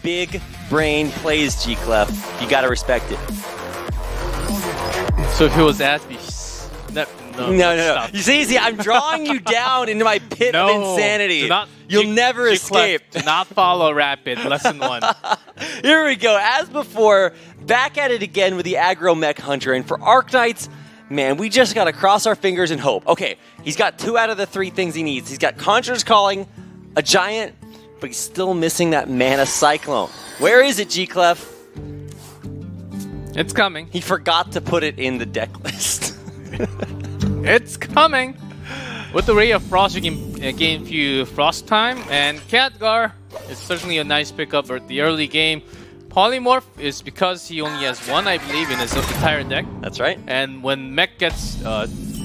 big brain plays, G-Clef. You gotta respect it. So if it was Asby... No. You see, I'm drawing you down into my pit of insanity. You'll never escape. Do not follow Rapid. Lesson 1. Here we go. As before, back at it again with the aggro mech hunter. And for Arknights, man, we just got to cross our fingers and hope. Okay, he's got 2 out of the 3 things he needs. He's got Conjurer's Calling, a Giant, but he's still missing that Mana Cyclone. Where is it, G-Clef? It's coming. He forgot to put it in the deck list. It's coming! With the Ray of Frost, you can gain few Frost time, and Khadgar is certainly a nice pickup at the early game. Polymorph is because he only has 1, I believe, in his entire deck. That's right. And when mech gets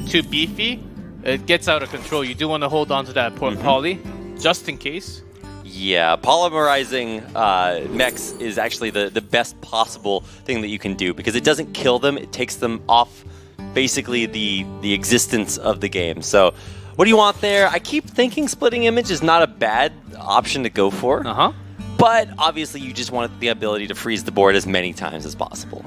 too beefy, it gets out of control. You do want to hold on to that poly, just in case. Yeah, polymerizing mechs is actually the best possible thing that you can do because it doesn't kill them, it takes them off basically the existence of the game. So what do you want there? I keep thinking splitting image is not a bad option to go for. But obviously you just want the ability to freeze the board as many times as possible.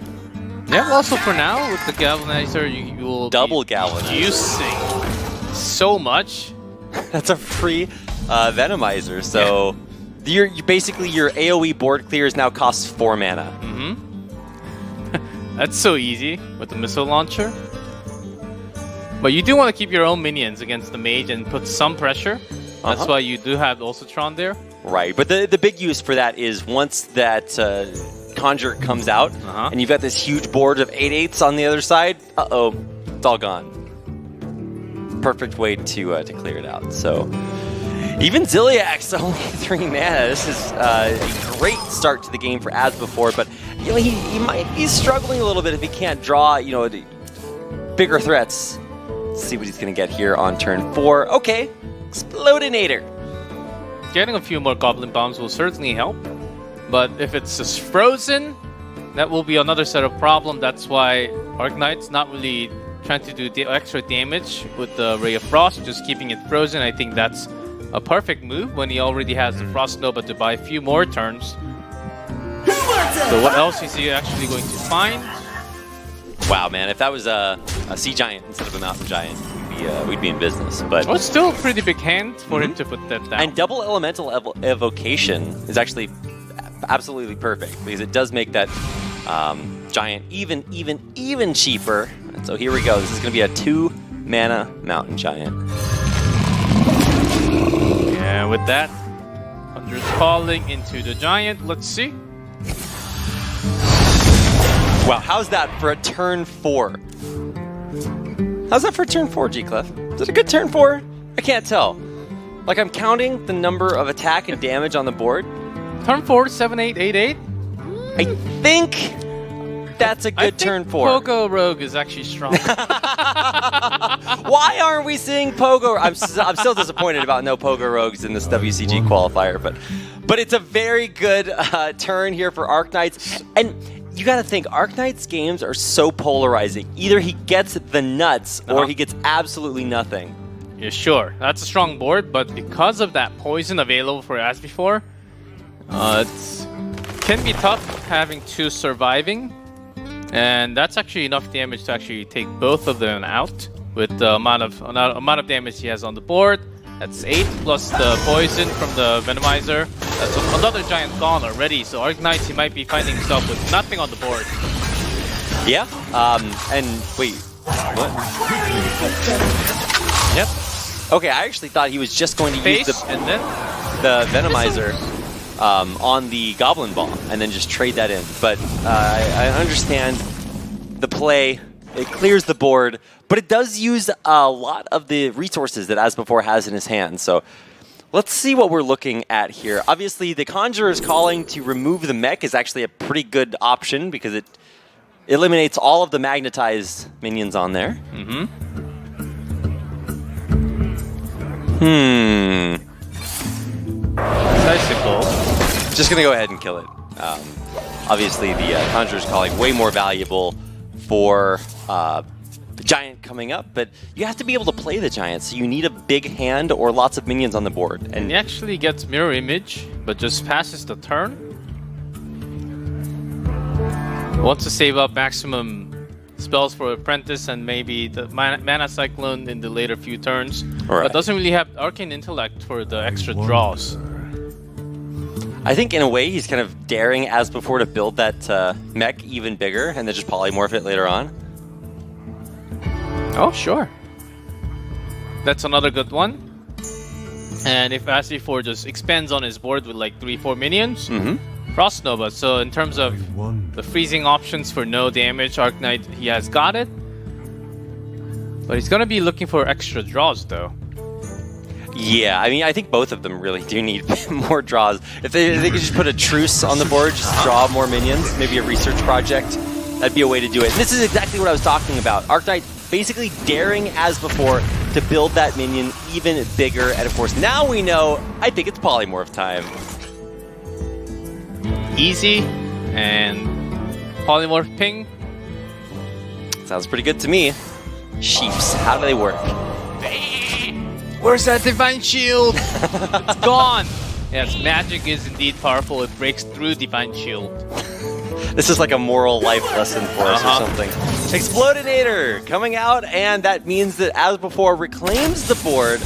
Yeah, also for now with the Galvanizer you will double galvanizer using so much. That's a free Venomizer. So you're basically your AoE board clears now costs 4 mana. That's so easy with the missile launcher. But you do want to keep your own minions against the mage and put some pressure. That's why you do have Ulcitron there. Right, but the big use for that is once that Conjure comes out and you've got this huge board of 8/8s on the other side, it's all gone. Perfect way to clear it out. So even Ziliak's only 3 mana. This is a great start to the game for Asbefore, but you know, he might be struggling a little bit if he can't draw, you know, bigger threats. Let's see what he's going to get here on turn 4. Okay, Explodinator. Getting a few more Goblin Bombs will certainly help, but if it's just frozen, that will be another set of problem. That's why Arknights not really trying to do extra damage with the Ray of Frost, just keeping it frozen. I think that's a perfect move when he already has the Frost Nova to buy a few more turns. So what else is he actually going to find? Wow, man, if that was a Sea Giant instead of a Mountain Giant, we'd be in business. But it's still a pretty big hand for him to put that down. And double Elemental Evocation is actually absolutely perfect because it does make that Giant even cheaper. And so here we go. This is going to be a 2 mana Mountain Giant. Yeah, with that, Thunder's Calling into the Giant. Let's see. Wow, how's that for a turn 4? How's that for turn 4, G-Clef? Is it a good turn 4? I can't tell. Like, I'm counting the number of attack and damage on the board. Turn 4, 7, 8, 8, 8. I think that's a good turn 4. Pogo Rogue is actually strong. Why aren't we seeing Pogo? I'm still disappointed about no Pogo Rogues in this WCG qualifier, but it's a very good turn here for Arknights. And you got to think, Arknights games are so polarizing. Either he gets the nuts or he gets absolutely nothing. Yeah, sure. That's a strong board, but because of that poison available for Asbefore, it can be tough having 2 surviving. And that's actually enough damage to actually take both of them out with the amount of damage he has on the board. That's 8 plus the poison from the Venomizer. That's another Giant gone already. So Arknights, he might be finding himself with nothing on the board. Yeah. And wait, what? Yep. Okay, I actually thought he was just going to use the Venomizer on the Goblin Bomb and then just trade that in. But I understand the play. It clears the board, but it does use a lot of the resources that Asbefore has in his hand. So let's see what we're looking at here. Obviously, the Conjurer's Calling to remove the mech is actually a pretty good option because it eliminates all of the magnetized minions on there. Bicycle. Just going to go ahead and kill it. Obviously, the Conjurer's Calling way more valuable for the Giant coming up, but you have to be able to play the Giant, so you need a big hand or lots of minions on the board. And he actually gets Mirror Image, but just passes the turn. Wants to save up maximum spells for Apprentice and maybe the Mana Cyclone in the later few turns. Right. But doesn't really have Arcane Intellect for the extra draws. I think in a way he's kind of daring Asbefore to build that mech even bigger and then just polymorph it later on. Oh, sure. That's another good one. And if Asbefore just expands on his board with like 3-4 minions, Frost Nova. So in terms of the freezing options for no damage, Arknight, he has got it. But he's gonna be looking for extra draws though. Yeah, I mean, I think both of them really do need more draws. If they could just put a truce on the board, just draw more minions, maybe a research project, that'd be a way to do it. And this is exactly what I was talking about. Arknight basically daring Asbefore to build that minion even bigger. And of course, now we know, I think it's polymorph time. Easy and polymorph ping. Sounds pretty good to me. Sheeps, how do they work? Where's that Divine Shield? It's gone! Yes, magic is indeed powerful. It breaks through Divine Shield. This is like a moral life lesson for us or something. Explodinator coming out, and that means that Asbefore reclaims the board,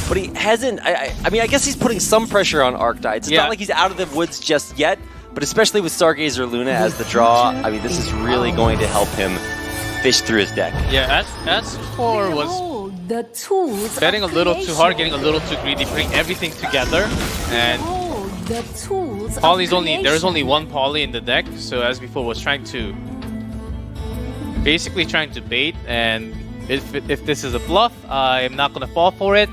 but he hasn't. I mean, I guess he's putting some pressure on Arknights. It's not like he's out of the woods just yet, but especially with Stargazer Luna as the draw, I mean, this is really going to help him fish through his deck. Yeah, Asbefore was the tools betting a little too hard, getting a little too greedy, putting everything together, and the tools there's only one poly in the deck, so Asbefore was basically trying to bait, and if this is a bluff, I'm not gonna fall for it.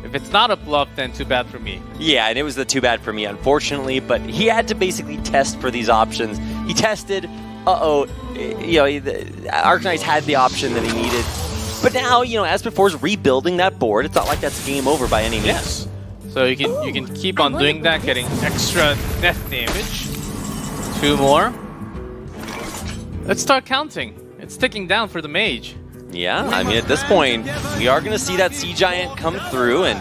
If it's not a bluff, then too bad for me. Yeah, and it was the too bad for me, unfortunately, but he had to basically test for these options. He tested, Arknights had the option that he needed. But now, Asbefore's rebuilding that board. It's not like that's game over by any means. Yes. So you can keep on doing that, getting extra death damage. 2 more. Let's start counting. It's ticking down for the mage. Yeah, I mean, at this point, we are going to see that Sea Giant come through, and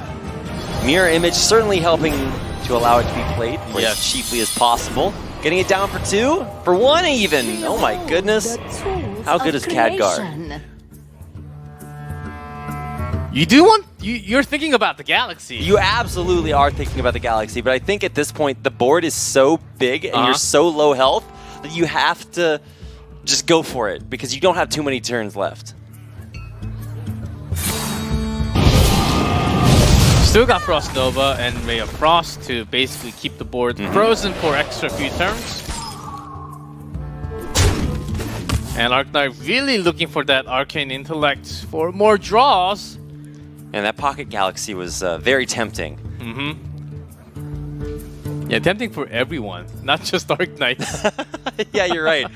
Mirror Image certainly helping to allow it to be played as cheaply as possible. Getting it down for 2, for 1 even. Oh my goodness. How good is Khadgar? You're thinking about the galaxy. You absolutely are thinking about the galaxy, but I think at this point the board is so big and you're so low health that you have to just go for it because you don't have too many turns left. Still got Frost Nova and Ray of Frost to basically keep the board frozen for extra few turns. And Arknight really looking for that Arcane Intellect for more draws. And that Pocket Galaxy was very tempting. Yeah, tempting for everyone, not just Arknights. Yeah, you're right.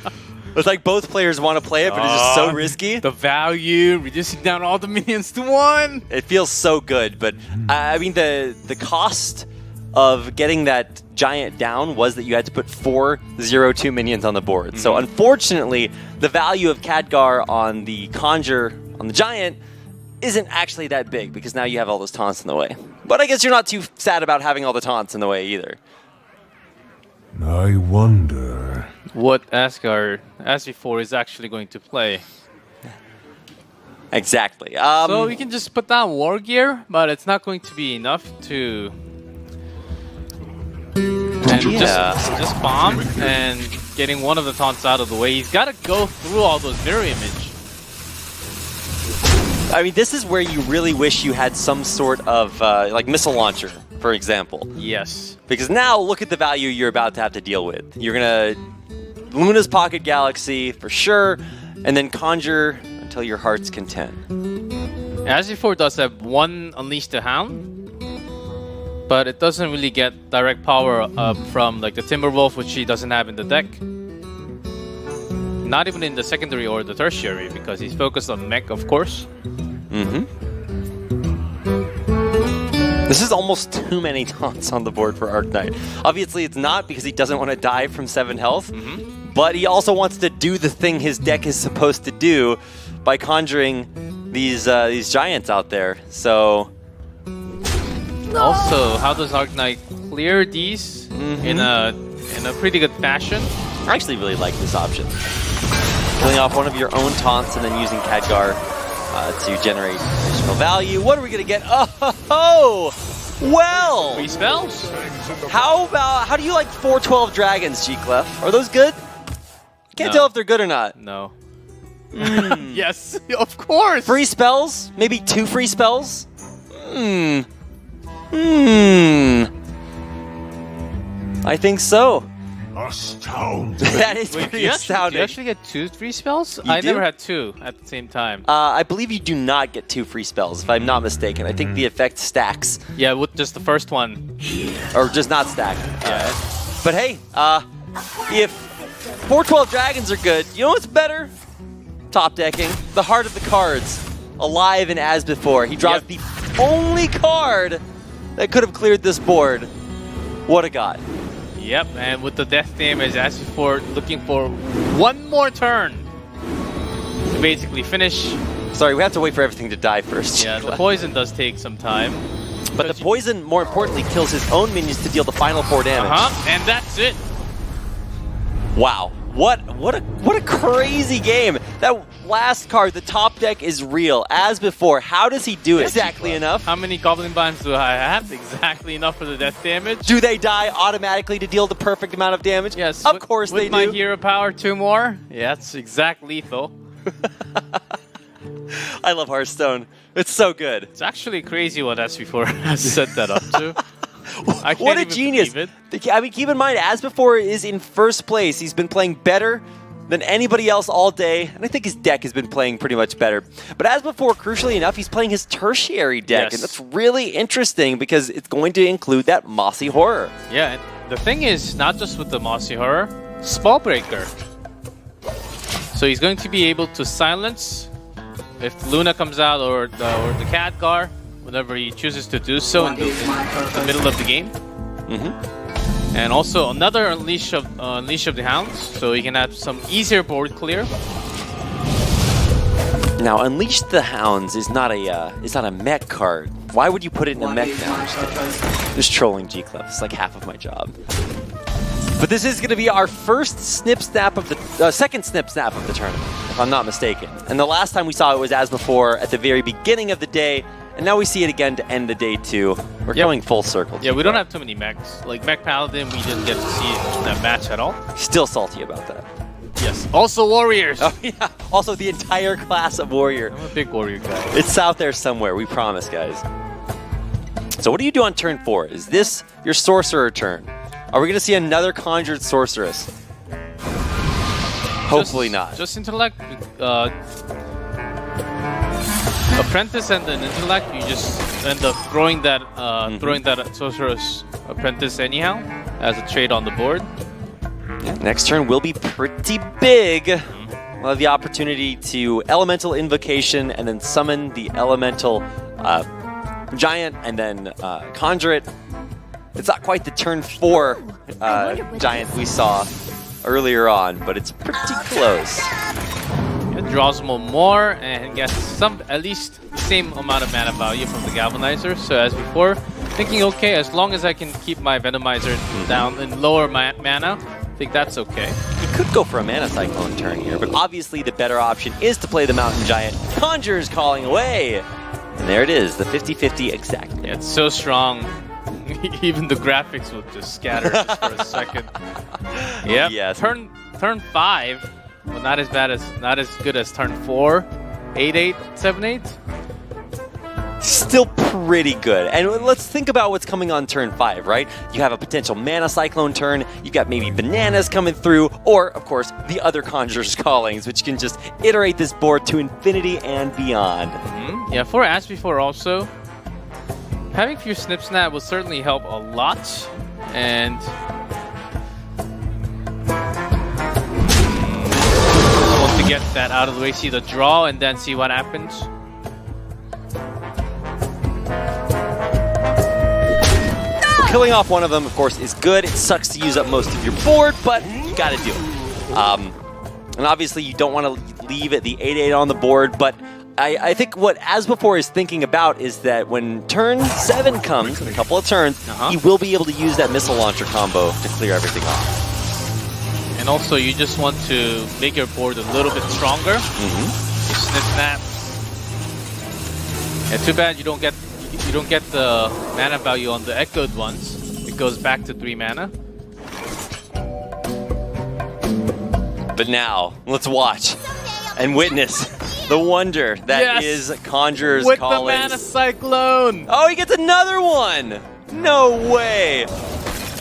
It's like both players want to play it, but it's just so risky. The value, reducing down all the minions to 1. It feels so good, but I mean the cost of getting that giant down was that you had to put 4 0-2 minions on the board. So unfortunately, the value of Khadgar on the Conjure on the giant isn't actually that big because now you have all those taunts in the way. But I guess you're not too sad about having all the taunts in the way either. I wonder what Asbefore is actually going to play. Exactly. So we can just put down War Gear, but it's not going to be enough to... And just bomb and getting one of the taunts out of the way. He's got to go through all those mirror image. I mean, this is where you really wish you had some sort of like missile launcher, for example. Yes. Because now look at the value you're about to have to deal with. You're gonna Luna's Pocket Galaxy for sure, and then Conjure until your heart's content. Asbefore does have 1 Unleash the Hound, but it doesn't really get direct power up from like the Timberwolf, which he doesn't have in the deck. Not even in the secondary or the tertiary, because he's focused on mech, of course. This is almost too many taunts on the board for Arknight. Obviously, it's not because he doesn't want to die from 7 health, but he also wants to do the thing his deck is supposed to do by conjuring these giants out there. So, also, how does Arknight clear these in a pretty good fashion? I actually really like this option. killing off one of your own taunts and then using Khadgar to generate additional value. What are we going to get? Oh, well. 3 spells? How do you like 412 dragons, G-Clef? Are those good? Can't tell if they're good or not. No. Yes, of course. Free spells? Maybe 2 free spells? I think so. Astounding. That is Wait, pretty do you astounding. actually get 2 free spells? You I do? never had 2 at the same time. I believe you do not get 2 free spells, if I'm not mistaken. I think the effect stacks, Yeah, with just the first one. or just not stack. But hey, if 412 dragons are good, you know what's better? Top decking. The heart of the cards. Alive in Asbefore. He draws the only card that could have cleared this board. What a god. Yep, and with the death damage, Asbefore looking for one more turn to basically finish. Sorry, we have to wait for everything to die first. Yeah, the poison does take some time. But the poison, more importantly, kills his own minions to deal the final 4 damage. And that's it. Wow. What a crazy game. That last card, the top deck is real. As before, how does he do it? Exactly enough. How many Goblin Bombs do I have? Exactly enough for the death damage. Do they die automatically to deal the perfect amount of damage? Yes. Of course they do. With my do. hero power, 2 more. Yeah, that's exact lethal. I love Hearthstone. It's so good. It's actually crazy what Asbefore has set that up to. I can't What a even genius. believe it. I mean, keep in mind, Asbefore is in first place. He's been playing better than anybody else all day, and I think his deck has been playing pretty much better. But Asbefore, crucially enough, he's playing his tertiary deck, Yes. and that's really interesting because it's going to include that Mossy Horror. Yeah, and the thing is, not just with the Mossy Horror, Spellbreaker. So he's going to be able to silence if Luna comes out or the Khadgar, whenever he chooses to do so in the middle of the game. And also another Unleash of the Hounds, so he can have some easier board clear. Now, Unleash the Hounds is not a mech card. Why would you put it in a mech now? Just trolling G-Clef. It's like half of my job. But this is going to be our first snip snap of the second snip snap of the tournament, if I'm not mistaken. And the last time we saw it was Asbefore at the very beginning of the day, and now we see it again to end the day 2. We're going full circle. Yeah, we don't have too many mechs. Like Mech Paladin, we didn't get to see that match at all. Still salty about that. Yes. Also Warriors. Oh yeah. Also the entire class of Warrior. I'm a big Warrior guy. It's out there somewhere, we promise, guys. So what do you do on turn 4? Is this your Sorcerer turn? Are we going to see another Conjured Sorceress? Hopefully not. Just Intellect. Apprentice and an Intellect, you just end up throwing that Sorcerer's Apprentice anyhow as a trade on the board. Yeah, next turn will be pretty big. We'll have the opportunity to Elemental Invocation and then summon the Elemental Giant and then conjure it. It's not quite the turn 4 Giant we saw earlier on, but it's pretty close. It draws more and gets at least the same amount of mana value from the Galvanizer. So as before, thinking okay, as long as I can keep my Venomizer down and lower my mana, I think that's okay. You could go for a Mana Cyclone turn here, but obviously the better option is to play the Mountain Giant. Conjure's calling away! And there it is, the 50-50 exactly. Yeah, it's so strong. Even the graphics will just scatter just for a second. Yep. Yes. Turn 5. Well, not as good as turn 4. 8-8, 7-8. Still pretty good. And let's think about what's coming on turn 5, right? You have a potential Mana Cyclone turn, you got maybe Bananas coming through, or, of course, the other Conjurer's Callings, which can just iterate this board to infinity and beyond. Yeah, for Asbefore also, having few Snip Snap will certainly help a lot. And I want to get that out of the way, see the draw, and then see what happens. Killing off one of them, of course, is good. It sucks to use up most of your board, but you gotta do it. And obviously, you don't want to leave it the 8-8 on the board, but I think what Asbefore is thinking about is that when turn 7 comes, in a couple of turns, he will be able to use that missile launcher combo to clear everything off. And And also, you just want to make your board a little bit stronger. Snip snap. And too bad you don't get the mana value on the echoed ones. It goes back to 3 mana. But now, let's watch and witness the wonder that is Conjurer's With Calling. the Mana Cyclone! Oh, he gets another one! No way!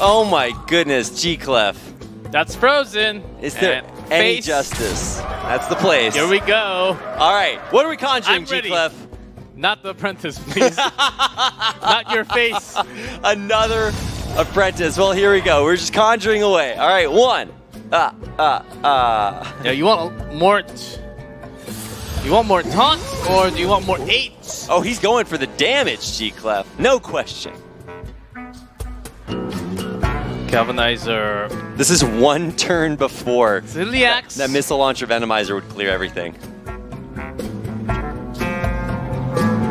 Oh my goodness, G-Clef. That's frozen. Is there And any face. justice? That's the place. Here we go. All right, what are we conjuring, I'm ready. G-Clef? Not the apprentice, please. Not your face. Another apprentice. Well, here we go. We're just conjuring away. All right, 1. Yeah, you want more? You want more taunts, or do you want more 8s? Oh, he's going for the damage, G-Clef. No question. Galvanizer. This is 1 turn before Ziliax. that Missile Launcher Venomizer would clear everything.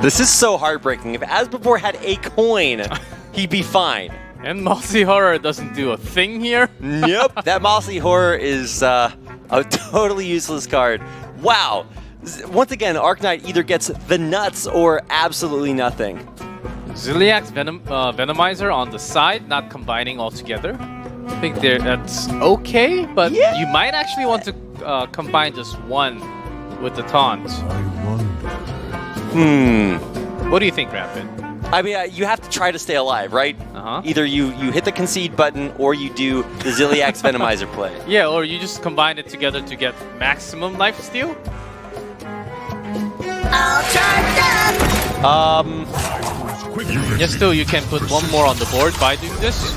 This is so heartbreaking. If Asbefore had a coin, he'd be fine. And Mossy Horror doesn't do a thing here. Nope, that Mossy Horror is a totally useless card. Wow. Once again, Arknight either gets the nuts or absolutely nothing. Ziliax Venomizer on the side, not combining all together. I think that's okay, but Yeah. you might actually want to combine just one with the taunt. What do you think, Rapid? I mean, you have to try to stay alive, right? Either you hit the concede button or you do the Ziliax Venomizer play. Yeah, or you just combine it together to get maximum lifesteal. Yes, still you can put one more on the board by doing this.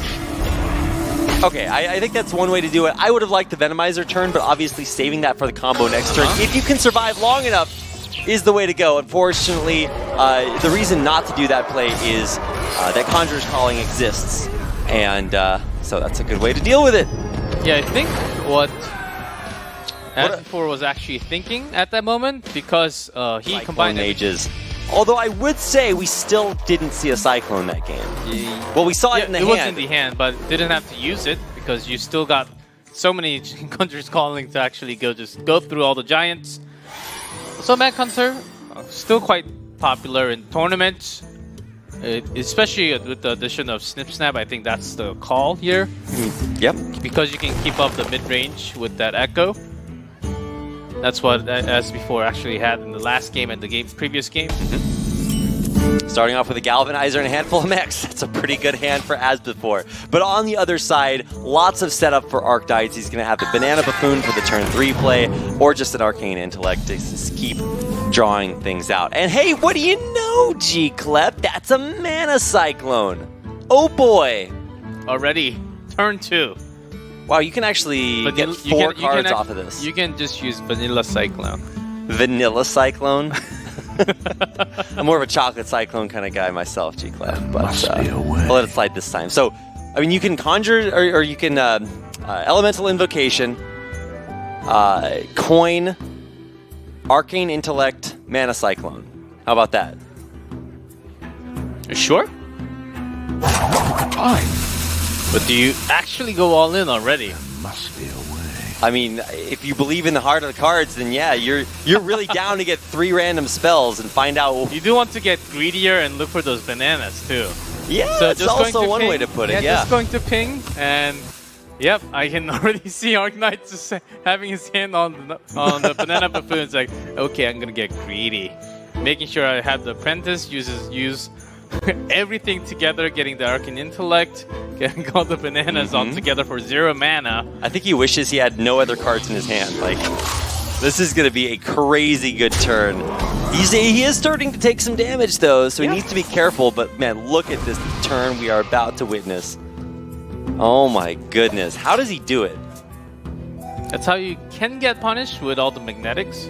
Okay, I think that's one way to do it. I would have liked the Venomizer turn, but obviously saving that for the combo next turn, if you can survive long enough, is the way to go. Unfortunately, the reason not to do that play is that Conjurer's Calling exists, and so that's a good way to deal with it. Yeah, I think what Asbefore was actually thinking at that moment, because he Cyclone combined Mages. Although I would say we still didn't see a Cyclone that game. Well, we saw it in the hand. It was in the hand, but didn't have to use it because you still got so many Conjurer's Calling to actually go through all the giants. So Mech Hunter, still quite popular in tournaments, especially with the addition of Snip Snap. I think that's the call here. Yep. Because you can keep up the mid-range with that Echo. That's what Asbefore actually had in the last game and the previous game. Starting off with a Galvanizer and a handful of mechs. That's a pretty good hand for Asbefore. But on the other side, lots of setup for Arknights. He's going to have the Banana Buffoon for the turn 3 play, or just an Arcane Intellect to just keep drawing things out. And hey, what do you know, G-Clef? That's a Mana Cyclone. Oh boy. Already, turn 2. Wow, you can actually get 4 cards off of this. You can just use Vanilla Cyclone. Vanilla Cyclone? I'm more of a chocolate cyclone kind of guy myself, G-Clef, but I'll let it slide this time. So, I mean, you can conjure, or you can Elemental Invocation, coin, Arcane Intellect, Mana Cyclone. How about that? You sure? But do you actually go all in already? Must be a way. I mean, if you believe in the heart of the cards, then yeah, you're really down to get 3 random spells and find out. You do want to get greedier and look for those bananas too. Yeah, So that's just going also to one ping, way to put it. Yeah. just going to ping, and yep, I can already see Arknights just having his hand on the banana buffoon. It's like, okay, I'm gonna get greedy, making sure I have the apprentice use everything together, getting the Arcane Intellect, getting all the bananas all together for 0 mana. I think he wishes he had no other cards in his hand. Like, this is going to be a crazy good turn. He is starting to take some damage, though, so he needs to be careful. But, man, look at this turn we are about to witness. Oh, my goodness. How does he do it? That's how you can get punished with all the magnetics.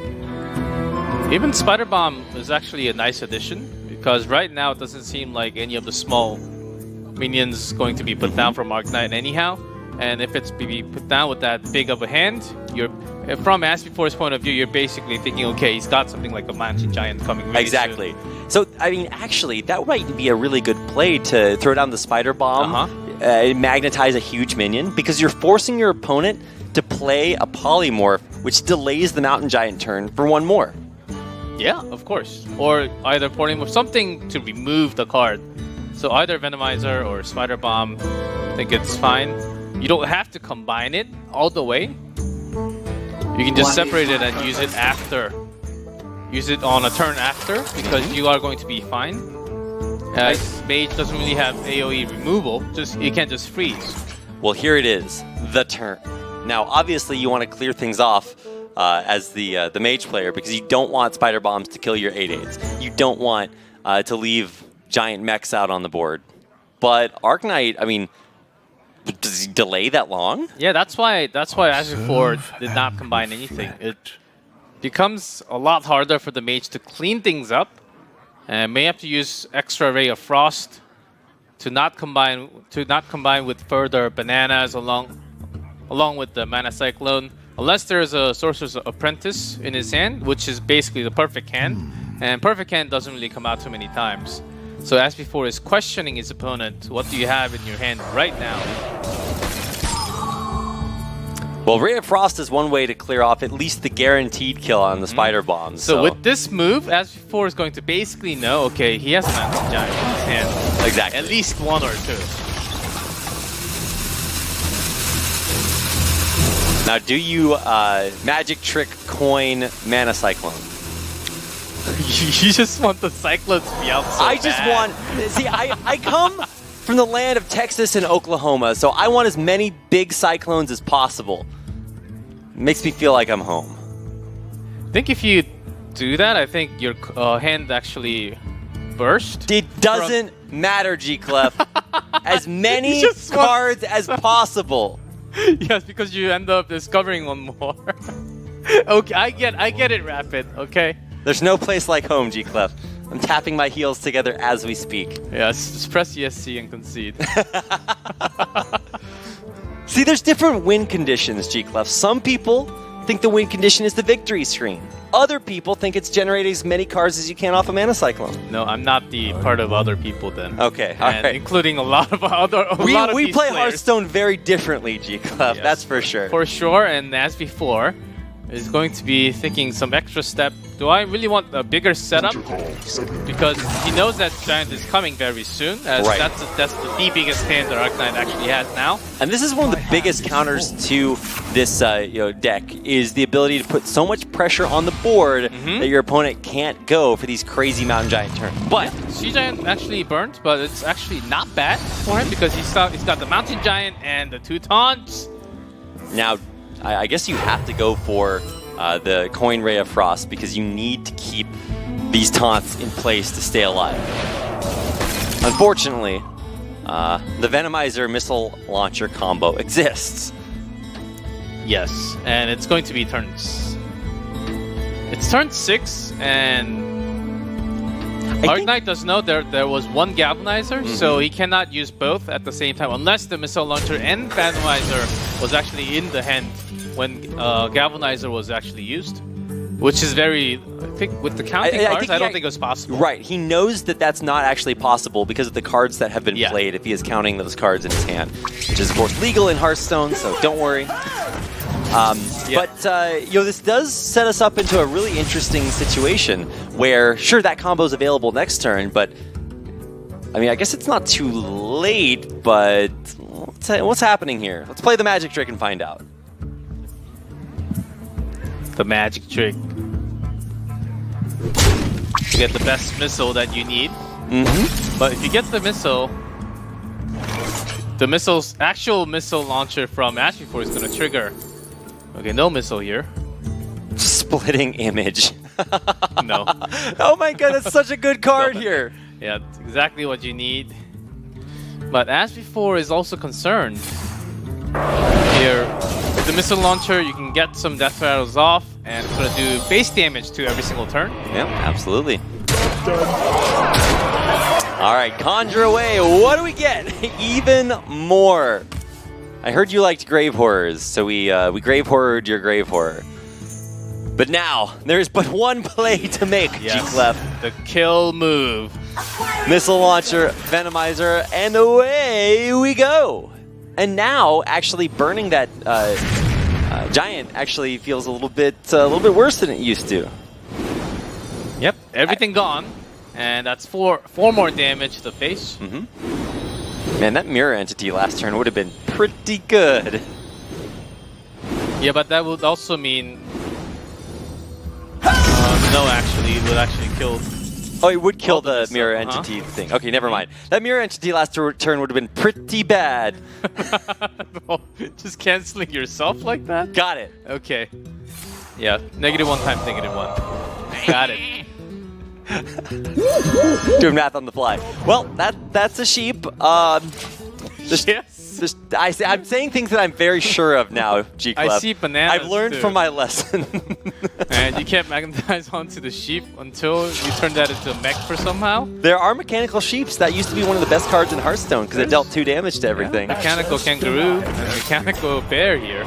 Even Spider Bomb is actually a nice addition, because right now it doesn't seem like any of the small minions going to be put down from Arknight anyhow. And if it's be put down with that big of a hand, from Asbefore's point of view, you're basically thinking, okay, he's got something like a Manchi Giant coming really Exactly. soon. So, I mean, actually, that might be a really good play to throw down the Spider Bomb, magnetize a huge minion, because you're forcing your opponent to play a polymorph, which delays the Mountain Giant turn for one more. Yeah, of course. Or either porting with something to remove the card. So either Venomizer or Spider Bomb, I think it's fine. You don't have to combine it all the way. You can just separate it and use it after. Use it on a turn after, because you are going to be fine. As Mage doesn't really have AoE removal, you can't just freeze. Well, here it is, the turn. Now, obviously, you want to clear things off as the Mage player, because you don't want Spider Bombs to kill your 8/8s. You don't want to leave giant mechs out on the board. But Arknight, I mean, does he delay that long? Yeah, that's why Asbefore did not combine anything. It becomes a lot harder for the Mage to clean things up, and may have to use extra Ray of Frost to not combine with further bananas along with the Mana Cyclone, unless there's a Sorcerer's Apprentice in his hand, which is basically the perfect hand, and perfect hand doesn't really come out too many times. So Asbefore is questioning his opponent. What do you have in your hand right now? Well, Ray of Frost is one way to clear off at least the guaranteed kill on the Spider Bombs. So with this move, Asbefore is going to basically know, okay, he has a Mountain Giant in his hand. Exactly. At least one or two. Now, do you Magic Trick Coin Mana Cyclone? You just want the Cyclone to be out so I just want... See, I come from the land of Texas and Oklahoma, so I want as many big Cyclones as possible. Makes me feel like I'm home. I think if you do that, I think your hand actually burst. It doesn't matter, G-Clef. As many cards as possible. Yes, because you end up discovering one more. Okay, I get it, Rapid, okay? There's no place like home, G-Clef. I'm tapping my heels together as we speak. Yes, just press ESC and concede. See, there's different win conditions, G-Clef. Some people think the win condition is the victory screen. Other people think it's generating as many cards as you can off a Mana Cyclone. No, I'm not the part of other people then. Okay, all right. Including a lot of other We play players. Hearthstone very differently, G-Clef, Yes. that's for sure. For sure, and Asbefore is going to be thinking some extra step. Do I really want a bigger setup? Because he knows that Giant is coming very soon. As Right. That's the biggest hand that Arknight actually has now. And this is one of the biggest counters to this deck, is the ability to put so much pressure on the board that your opponent can't go for these crazy Mountain Giant turns. But Giant actually burnt, but it's actually not bad for him because he's got the Mountain Giant and the 2 taunts. now, I guess you have to go for the Coin Ray of Frost, because you need to keep these taunts in place to stay alive. Unfortunately, the Venomizer Missile Launcher combo exists. Yes, and it's going to be turns. It's turn 6, and Arknight does know there was one Galvanizer, so he cannot use both at the same time, unless the Missile Launcher and Venomizer was actually in the hand when Galvanizer was actually used, which is very, I think, with the counting cards, I don't think it was possible. Right, he knows that that's not actually possible because of the cards that have been played if he is counting those cards in his hand, which is, of course, legal in Hearthstone, so don't worry. But this does set us up into a really interesting situation where, sure, that combo is available next turn, but I mean, I guess it's not too late, but what's happening here? Let's play the magic trick and find out. The magic trick. To get the best missile that you need. But if you get the missile, the actual missile launcher from Asbefore is going to trigger. Okay, no missile here. Splitting image. No. Oh my god, that's such a good card here. Yeah, that's exactly what you need. But Asbefore is also concerned. Here, with the missile launcher, you can get some death rattles off, and it's going to do base damage to every single turn. Yeah, absolutely. All right, conjure away. What do we get? Even more. I heard you liked grave horrors, so we grave horrored your grave horror. But now, there's but one play to make, G-Clef. The kill move. Missile launcher, Venomizer, and away we go. And now, actually burning that Giant actually feels a little bit worse than it used to. Yep, everything gone. And that's four more damage to the face. Man, that mirror entity last turn would have been pretty good. Yeah, but that would also mean... no, actually, it would actually kill... Oh, it would kill the mirror entity thing. Okay, never mind. That mirror entity last turn would have been pretty bad. Well, just canceling yourself like that? Got it. Okay. Yeah, -1 times -1. Got it. Doing math on the fly. Well, that's a sheep. Yes. I'm saying things that I'm very sure of now, G-Club. I see bananas. I've learned too. from my lesson. And you can't magnetize onto the sheep until you turn that into a mech for somehow. There are mechanical sheeps. That used to be one of the best cards in Hearthstone because it dealt 2 damage to everything. Yeah, mechanical kangaroo and mechanical bear here.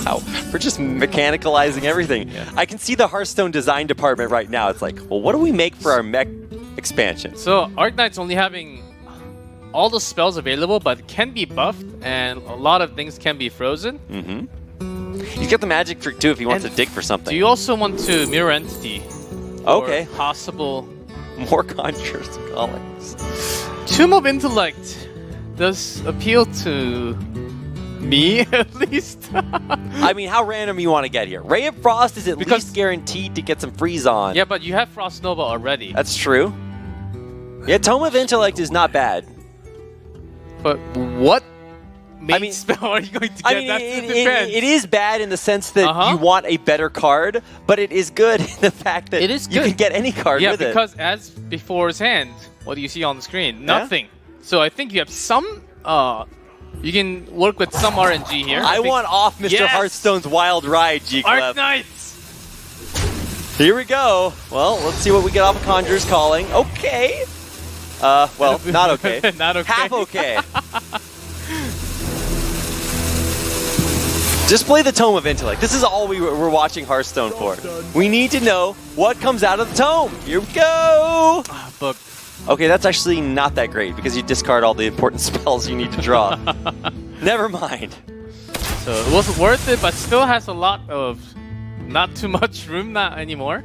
Wow, we're just mechanicalizing everything. Yeah. I can see the Hearthstone design department right now. It's like, well, what do we make for our mech expansion? So Arknights only having all the spells available, but can be buffed, and a lot of things can be frozen. He's got the magic trick too if he wants to dig for something. Do you also want to mirror entity? Okay. Or possible. More Conjurer's Callings. Tomb of Intellect does appeal to me, at least. I mean, how random you want to get here? Ray of Frost is at least guaranteed to get some freeze on. Yeah, but you have Frost Nova already. That's true. Yeah, Tome of Intellect is not bad. But what main spell are you going to get? It is bad in the sense that you want a better card, but it is good in the fact that you can get any card with it. Yeah, because as before's hand, what do you see on the screen? Nothing. So I think you have some... you can work with some RNG here. I want off Mr. Hearthstone's wild ride, G-Club. Arknights! Here we go. Well, let's see what we get off of Conjurer's Calling. Okay. Well, not okay. Not okay. Half okay. Just play the Tome of Intellect. This is all we're watching Hearthstone for. We need to know what comes out of the Tome. Here we go. Book. Okay, that's actually not that great because you discard all the important spells you need to draw. Never mind. So it wasn't worth it, but still has a lot of not too much room anymore.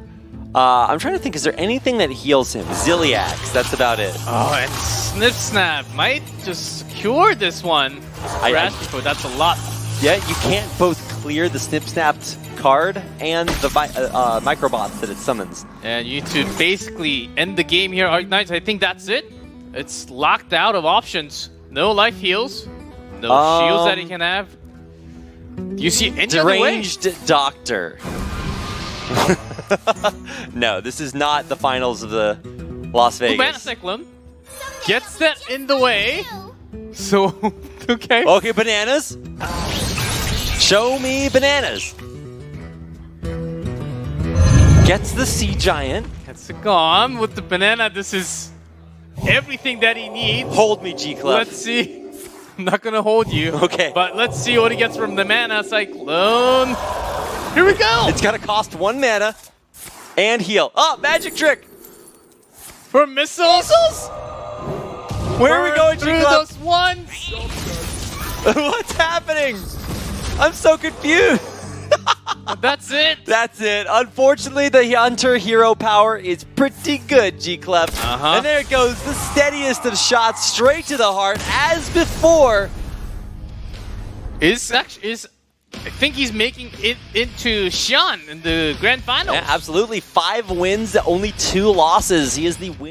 I'm trying to think, is there anything that heals him? Zilliax, that's about it. Oh, and Snip Snap might just secure this one. Asbefore, that's a lot. Yeah, you can't both clear the Snip Snapped card and the microbots that it summons. And you need to basically end the game here, Arknights. I think that's it. It's locked out of options. No life heals. No shields that he can have. Do you see any other way? Deranged Doctor. No, this is not the finals of the Las Vegas. Banana Cyclone gets that in the way. So, okay. Okay, bananas. Show me bananas. Gets the Sea Giant. Gets it gone with the banana. This is everything that he needs. Hold me, G-Club. Let's see. I'm not going to hold you. Okay. But let's see what he gets from the Mana Cyclone. Here we go. It's got to cost 1 mana and heal. Oh, magic trick. For missiles. Where are we going, through G-Club? those ones. What's happening? I'm so confused. That's it. That's it. Unfortunately, the Hunter hero power is pretty good, G-Club. And there it goes, the steadiest of shots straight to the heart, as before. I think he's making it into Xi'an in the grand finals. Yeah, absolutely. 5 wins, only 2 losses. He is the winning.